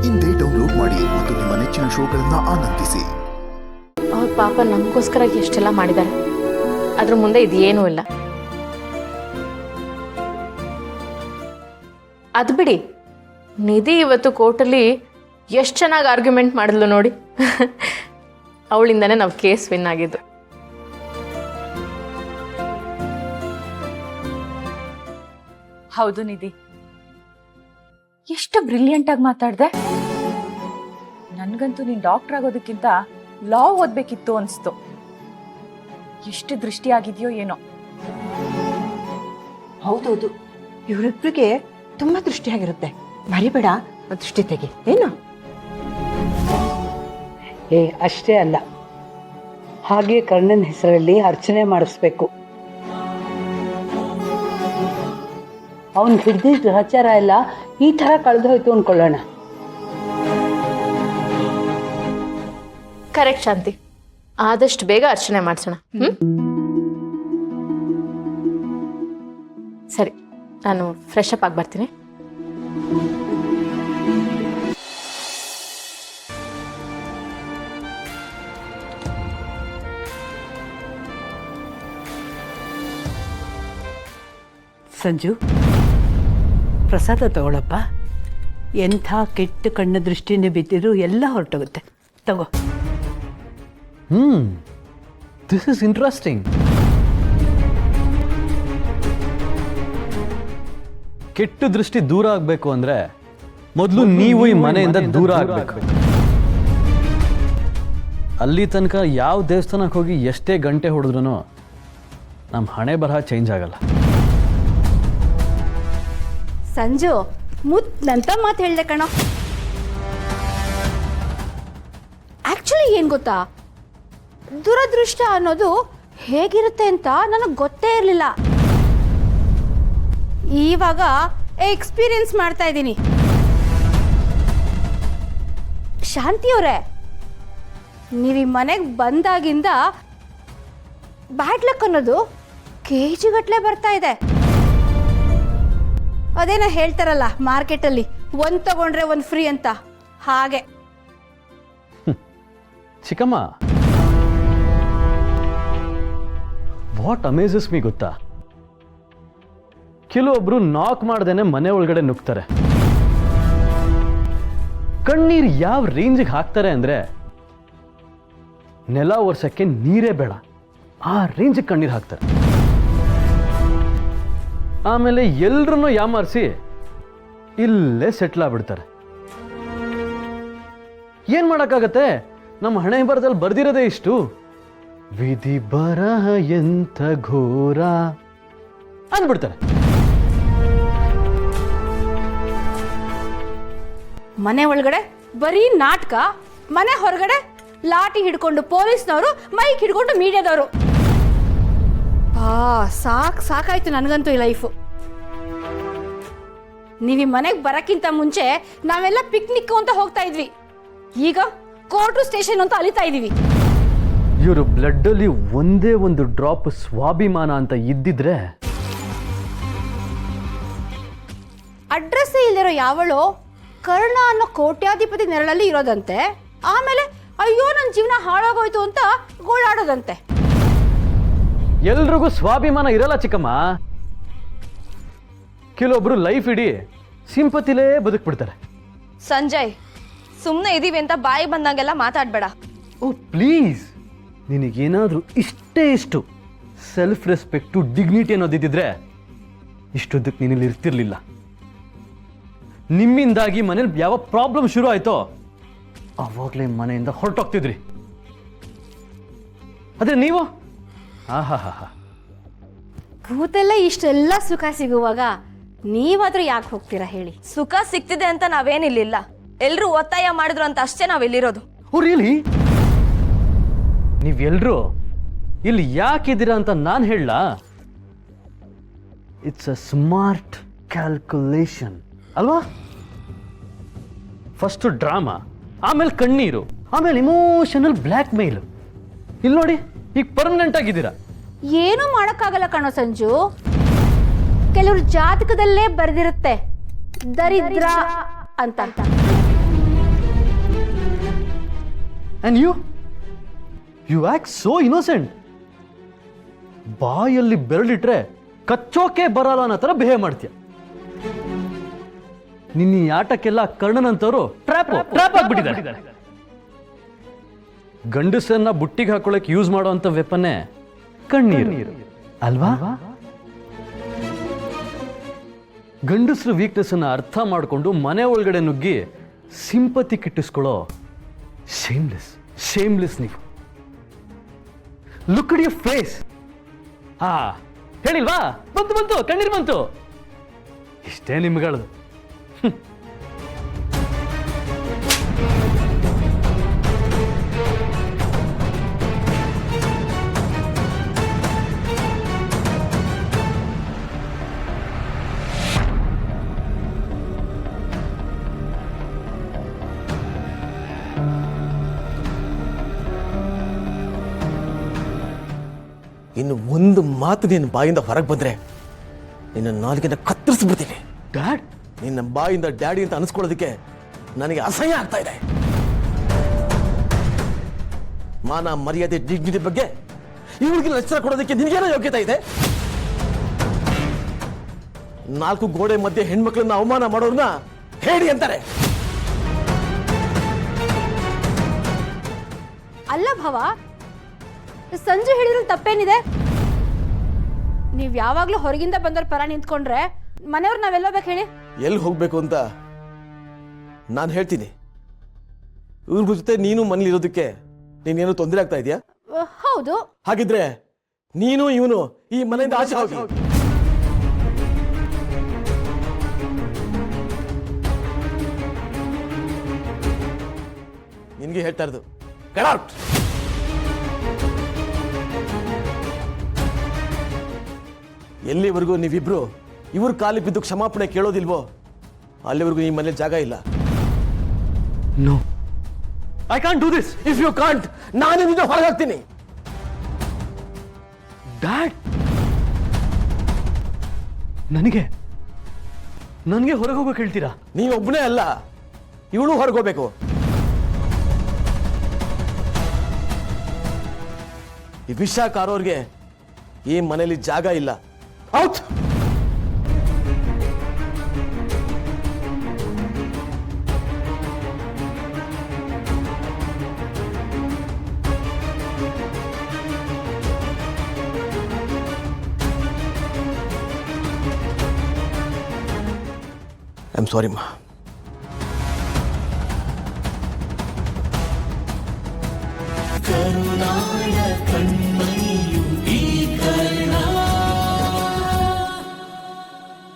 ಇಂದೇ ಡೌನ್ಲೋಡ್ ಮಾಡಿ ಮತ್ತು ನಿಮ್ಮ ನೆಚ್ಚಿನ ಶೋಗಳನ್ನ ಆನಂದಿಸಿ. ಅವ್ರ ಪಾಪ ನಮಗೋಸ್ಕರ ಎಷ್ಟೆಲ್ಲ ಮಾಡಿದ್ದಾರೆ, ಅದ್ರ ಮುಂದೆ ಇದೇನೂ ಇಲ್ಲ. ಅದು ಬಿಡಿ, ನಿಧಿ ಇವತ್ತು ಕೋರ್ಟಲ್ಲಿ ಎಷ್ಟು ಚೆನ್ನಾಗಿ ಆರ್ಗ್ಯುಮೆಂಟ್ ಮಾಡಿದ್ಲು ನೋಡಿ. ಅವಳಿಂದನೇ ನಾವು ಕೇಸ್ ವಿನ್ ಆಗಿದ್ದು. ಹೌದು ನಿಧಿ, ಎಷ್ಟು ಬ್ರಿಲಿಯಂಟ್ ಆಗಿ ಮಾತಾಡ್ದೆ. ನನ್ಗಂತೂ ನೀನ್ ಡಾಕ್ಟರ್ ಆಗೋದಕ್ಕಿಂತ ಲಾ ಓದ್ಬೇಕಿತ್ತು ಅನ್ಸ್ತು. ಎಷ್ಟು ದೃಷ್ಟಿ ಆಗಿದೆಯೋ ಏನೋ. ಹೌದೌದು, ಇವರಿಬ್ಬರಿಗೆ ತುಂಬಾ ದೃಷ್ಟಿಯಾಗಿರುತ್ತೆ. ಮರಿಬೇಡ, ದೃಷ್ಟಿ ತೆಗಿ ಏನು. ಅಷ್ಟೇ ಅಲ್ಲ, ಹಾಗೆ ಕರ್ಣನ್ ಹೆಸರಲ್ಲಿ ಅರ್ಚನೆ ಮಾಡಿಸ್ಬೇಕು. ಅವನ್ ಹಿಡ್ದಿದ್ದ ಗ್ರಹಚಾರ ಎಲ್ಲ ಈ ತರ ಕಳೆದು ಹೋಯ್ತು ಅನ್ಕೊಳ್ಳೋಣ. ಕರೆಕ್ಟ್ ಶಾಂತಿ, ಆದಷ್ಟು ಬೇಗ ಅರ್ಚನೆ ಮಾಡಿಸೋಣ. ಸರಿ, ನಾನು ಫ್ರೆಶ್ ಅಪ್ ಆಗಿ ಬರ್ತೀನಿ. ಸಂಜು, ಪ್ರಸಾದ ತಗೊಳಪ್ಪ. ಎಂಥ ಕೆಟ್ಟ ಕಣ್ಣ ದೃಷ್ಟಿನೇ ಬಿದ್ದಿದ್ರು ಎಲ್ಲ ಹೊರಟೋಗುತ್ತೆ. ತಗೋ. This is interesting. ಕೆಟ್ಟ ದೃಷ್ಟಿ ದೂರ ಆಗಬೇಕು ಅಂದ್ರೆ ಮೊದಲು ನೀವು ಈ ಮನೆಯಿಂದ ದೂರ ಆಗಬೇಕು. ಅಲ್ಲಿ ತನಕ ಯಾವ ದೇವಸ್ಥಾನಕ್ಕೆ ಹೋಗಿ ಎಷ್ಟೇ ಗಂಟೆ ಹೊಡೆದ್ರೂ ನಮ್ಮ ಹಣೆ ಬರಹ ಚೇಂಜ್ ಆಗಲ್ಲ. ಸಂಜು, ಮುತ್ತಂತ ಮಾತು ಹೇಳ್ದೆ ಕಣೋ. ಆಕ್ಚುಲಿ ಏನ್ ಗೊತ್ತಾ, ದುರದೃಷ್ಟ ಅನ್ನೋದು ಹೇಗಿರುತ್ತೆ ಅಂತ ನನಗೆ ಗೊತ್ತೇ ಇರಲಿಲ್ಲ. ಇವಾಗ ಎಕ್ಸ್ಪೀರಿಯನ್ಸ್ ಮಾಡ್ತಾ ಇದ್ದೀನಿ. ಶಾಂತಿಯವರೇ, ನೀವು ಈ ಮನೆಗೆ ಬಂದಾಗಿಂದ ಬ್ಯಾಡ್ ಲಕ್ ಅನ್ನೋದು KG ಗಟ್ಟಲೆ ಬರ್ತಾ ಇದೆ. ಅದೇನೋ ಹೇಳ್ತಾರಲ್ಲ ಮಾರ್ಕೆಟಲ್ಲಿ, ಒಂದು ತಗೊಂಡ್ರೆ ಒಂದು ಫ್ರೀ ಅಂತ, ಹಾಗೆ. ಚಿಕ್ಕಮ್ಮ, ವಾಟ್ ಅಮೇಜಸ್ ಮೀ ಗೊತ್ತಾ, ಕೆಲವೊಬ್ರು ನಾಕ್ ಮಾಡ್ದೇನೆ ಮನೆ ಒಳಗಡೆ ನುಗ್ತಾರೆ. ಕಣ್ಣೀರು ಯಾವ ರೇಂಜಿಗೆ ಹಾಕ್ತಾರೆ ಅಂದ್ರೆ ನೆಲ ಒರ್ಸಕ್ಕೆ ನೀರೇ ಬೇಡ, ಆ ರೇಂಜಿಗೆ ಕಣ್ಣೀರು ಹಾಕ್ತಾರೆ. ಆಮೇಲೆ ಎಲ್ರನ್ನೂ ಯಾಮಾರಿಸಿ ಇಲ್ಲೇ ಸೆಟ್ಲ್ ಆಗ್ಬಿಡ್ತಾರೆ. ಏನ್ ಮಾಡಕ್ಕಾಗತ್ತೆ, ನಮ್ಮ ಹಣೆ ಬರದಲ್ಲಿ ಬರ್ದಿರೋದೇ ಇಷ್ಟು. ವಿಧಿ ಬರಹ ಎಂಥ ಘೋರ ಅಂದ್ಬಿಡ್ತಾರೆ. ಮನೆ ಒಳಗಡೆ ಬರೀ ನಾಟಕ, ಮನೆ ಹೊರಗಡೆ ಲಾಠಿ ಹಿಡ್ಕೊಂಡು ಪೊಲೀಸ್ನವರು, ಮೈಕ್ ಹಿಡ್ಕೊಂಡು ಮೀಡಿಯಾದವರು. ಸಾಕಾಯ್ತು ನನಗಂತೂ ಈ ಲೈಫು. ನೀವು ಈ ಮನೆಗೆ ಬರಕ್ಕಿಂತ ಮುಂಚೆ ನಾವೆಲ್ಲ ಪಿಕ್ನಿಕ್ ಅಂತ ಹೋಗ್ತಾ ಇದ್ವಿ, ಈಗ ಕೋರ್ಟು ಸ್ಟೇಷನ್ ಅಂತ ಅಲಿತಾ ಇದೀವಿ. ಇವರು ಬ್ಲಡ್ ಅಲ್ಲಿ ಒಂದೇ ಒಂದು ಡ್ರಾಪ್ ಸ್ವಾಭಿಮಾನ ಅಂತ ಇದ್ದಿದ್ರೆ. ಅಡ್ರೆಸ್ ಇಲ್ದಿರೋ ಯಾವಳು ಕರ್ಣ ಅನ್ನೋ ಕೋಟ್ಯಾಧಿಪತಿ ನೆರಳಲ್ಲಿ ಇರೋದಂತೆ, ಆಮೇಲೆ ಅಯ್ಯೋ ನನ್ನ ಜೀವನ ಹಾಳಾಗೋಯ್ತು ಅಂತ ಗೋಳಾಡೋದಂತೆ. ಎಲ್ರಿಗೂ ಸ್ವಾಭಿಮಾನ ಇರಲ್ಲ ಚಿಕ್ಕಮ್ಮ. ಕೆಲವೊಬ್ರು ಲೈಫ್ ಇಡೀ ಸಿಂಪತಿಲೇ ಬದುಕ್ಬಿಡ್ತಾರೆ. ಸಂಜಯ್, ಸುಮ್ಮನೆ ಇದೀವಿ ಅಂತ ಬಾಯಿ ಬಂದಂಗೆಲ್ಲ ಮಾತಾಡ್ಬೇಡ. ಓ ಪ್ಲೀಸ್, ನಿನಗೇನಾದ್ರೂ ಇಷ್ಟು ಸೆಲ್ಫ್ ರೆಸ್ಪೆಕ್ಟು, ಡಿಗ್ನಿಟಿ ಅನ್ನೋದಿದ್ದಿದ್ರೆ ಇಷ್ಟೊದ್ದಕ್ಕೆ ನೀನಲ್ಲಿ ಇರ್ತಿರ್ಲಿಲ್ಲ. ನಿಮ್ಮಿಂದಾಗಿ ಮನೇಲಿ ಯಾವ ಪ್ರಾಬ್ಲಮ್ ಶುರು ಆಯ್ತೋ ಅವಾಗಲೇ ಮನೆಯಿಂದ ಹೊರಟೋಗ್ತಿದ್ರಿ. ಆದ್ರೆ ನೀವು ಭೂತೆಲ್ಲ ಇಷ್ಟೆಲ್ಲ ಸುಖ ಸಿಗುವಾಗ ನೀವಾದ್ರೂ ಯಾಕೆ ಹೋಗ್ತೀರಾ ಹೇಳಿ? ಸುಖ ಸಿಗ್ತಿದೆ ಅಂತ ನಾವೇನಿಲ್ಲ, ಎಲ್ರು ಒತ್ತಾಯ ಮಾಡಿದ್ರು ಅಂತ ಅಷ್ಟೇ ನಾವಿಲ್ಲಿರೋದು. Oh really? ನೀವೆಲ್ರೂ ಇಲ್ಲಿ ಯಾಕಿದ್ದೀರಾ ಅಂತ ನಾನು ಹೇಳಲಾ? ಇಟ್ಸ್ ಅ ಸ್ಮಾರ್ಟ್ ಕ್ಯಾಲ್ಕುಲೇಷನ್ ಅಲ್ವಾ? ಫಸ್ಟ್ ಡ್ರಾಮಾ, ಆಮೇಲೆ ಕಣ್ಣೀರು, ಆಮೇಲೆ ಇಮೋಷನಲ್ ಬ್ಲ್ಯಾಕ್ ಮೇಲ್. ಇಲ್ಲಿ ನೋಡಿ, ಈಗ ಪರ್ಮನೆಂಟ್ ಆಗಿದ್ದೀರಾ. ಏನೂ ಮಾಡೋಕ್ಕಾಗಲ್ಲ ಕಣೋ ಸಂಜು. ಕೆಲವ್ರ ಜಾತಕದಲ್ಲೇ ಬರೆದಿರುತ್ತೆ ದರಿದ್ರ ಅಂತ. And you act so innocent. ಬಾಯಲ್ಲಿ ಬೆರಳಿಟ್ರೆ ಕಚ್ಚೋಕೆ ಬರಲ್ಲ ಅನ್ನೋ ಥರ ಬಿಹೇವ್ ಮಾಡ್ತೀಯ. ನಿನ್ನ ಈ ಆಟಕ್ಕೆಲ್ಲ ಕರ್ಣನಂತವರು ಟ್ರ್ಯಾಪ್ ಆಗ್ಬಿಟ್ಟಿದ್ದಾರೆ. ಗಂಡಸನ್ನ ಬುಟ್ಟಿಗೆ ಹಾಕೊಳ್ಳೋಕೆ ಯೂಸ್ ಮಾಡುವಂತ ವೆಪನ್ನೇ ಕಣ್ಣೀರು ಅಲ್ವಾ? ಗಂಡಸರ ವೀಕ್ನೆಸ್ ಅನ್ನ ಅರ್ಥ ಮಾಡಿಕೊಂಡು ಮನೆ ಒಳಗಡೆ ನುಗ್ಗಿ ಸಿಂಪತಿ ಕಿಟ್ಟಿಸ್ಕೊಳ್ಳೋ ಶೇಮ್ಲೆಸ್ ನೀವು. Look at your face. ಹೇಳಿಲ್ವಾ? ಬಂತು ಕಣ್ಣೀರು ಬಂತು. ಇಷ್ಟೇ ನಿಮ್ಗಳದು. ಇನ್ನು ಒಂದು ಮಾತು ನಿನ್ನ ಬಾಯಿಂದ ಹೊರಗೆ ಬಂದ್ರೆ ನಿನ್ನ ನಾಲ್ಕಿನ ಕತ್ತರಿಸ್ಬಿಡ್ತೀನಿ. ಡ್ಯಾಡ್, ನಿನ್ನ ಬಾಯಿಂದ ಡ್ಯಾಡಿ ಅಂತ ಅನಿಸ್ಕೊಳ್ಳೋದಕ್ಕೆ ನನಗೆ ಅಸಹ್ಯ ಆಗ್ತಾ ಇದೆ. ಮಾನ ಮರ್ಯಾದೆ ಡಿಗ್ನಿಟಿ ಬಗ್ಗೆ ಇವಳಿಗೆ ಲಕ್ಷಣ ಕೊಡೋದಕ್ಕೆ ನಿನಗೇನೋ ಯೋಗ್ಯತೆ ಇದೆ? 4 ಗೋಡೆ ಮಧ್ಯೆ ಹೆಣ್ಮಕ್ಳನ್ನ ಅವಮಾನ ಮಾಡೋರ್ನ ಹೇಳಿ ಅಂತಾರೆ. ಅಲ್ಲ ಭವ, ಸಂಜೆ ಹೇಳಿದ್ರಲ್ಲಿ ತಪ್ಪೇನಿದೆ? ನೀವು ಯಾವಾಗಲೂ ಹೊರಗಿಂದ ಬಂದವ್ರ ಪರ ನಿಂತ್ಕೊಂಡ್ರೆ ಮನೆಯವ್ರು ನಾವೆಲ್ಲ ಬೇಕು ಹೇಳಿ? ಎಲ್ಲಿ ಹೋಗ್ಬೇಕು ಅಂತ ನಾನು ಹೇಳ್ತೀನಿ. ಇವ್ರ ಜೊತೆ ನೀನು ಮನೇಲಿ ಇರೋದಕ್ಕೆ ನೀನೇನು ತೊಂದರೆ ಆಗ್ತಾ ಇದೆಯಾ? ಹೌದು. ಹಾಗಿದ್ರೆ ನೀನು ಇವನು ಈ ಮನೆಯಿಂದ ಆಚೆ ಹೋಗಿ. ನಿನ್ಗೆ ಹೇಳ್ತಾ ಇರೋದು, ಗೆಟ್ ಔಟ್. ಎಲ್ಲಿವರೆಗೂ ನೀವಿಬ್ರು ಇವ್ರ ಕಾಲಿ ಬಿದ್ದು ಕ್ಷಮಾಪಣೆ ಕೇಳೋದಿಲ್ವೋ ಅಲ್ಲಿವರೆಗೂ ಈ ಮನೇಲಿ ಜಾಗ ಇಲ್ಲ. No, I can't do this. If you can't, ನಾನು ನಿನ್ನ ಹೊರಗೆ ಹಾಕ್ತೀನಿ. ಡ್ಯಾಡ್, ನನಗೆ ಹೊರಗೆ ಹೋಗೋಕೆ ಹೇಳ್ತೀರಾ? ನೀನೊಬ್ಬನೇ ಅಲ್ಲ, ಇವಳು ಹೊರಗೋಗ್ಬೇಕು. ಈ ವಿಷ ಕಾರೋರ್ಗೆ ಈ ಮನೇಲಿ ಜಾಗ ಇಲ್ಲ. ಔಟ್. ಐ ಆಮ್ ಸಾರಿ ಮಾ. ಕರುಣಾ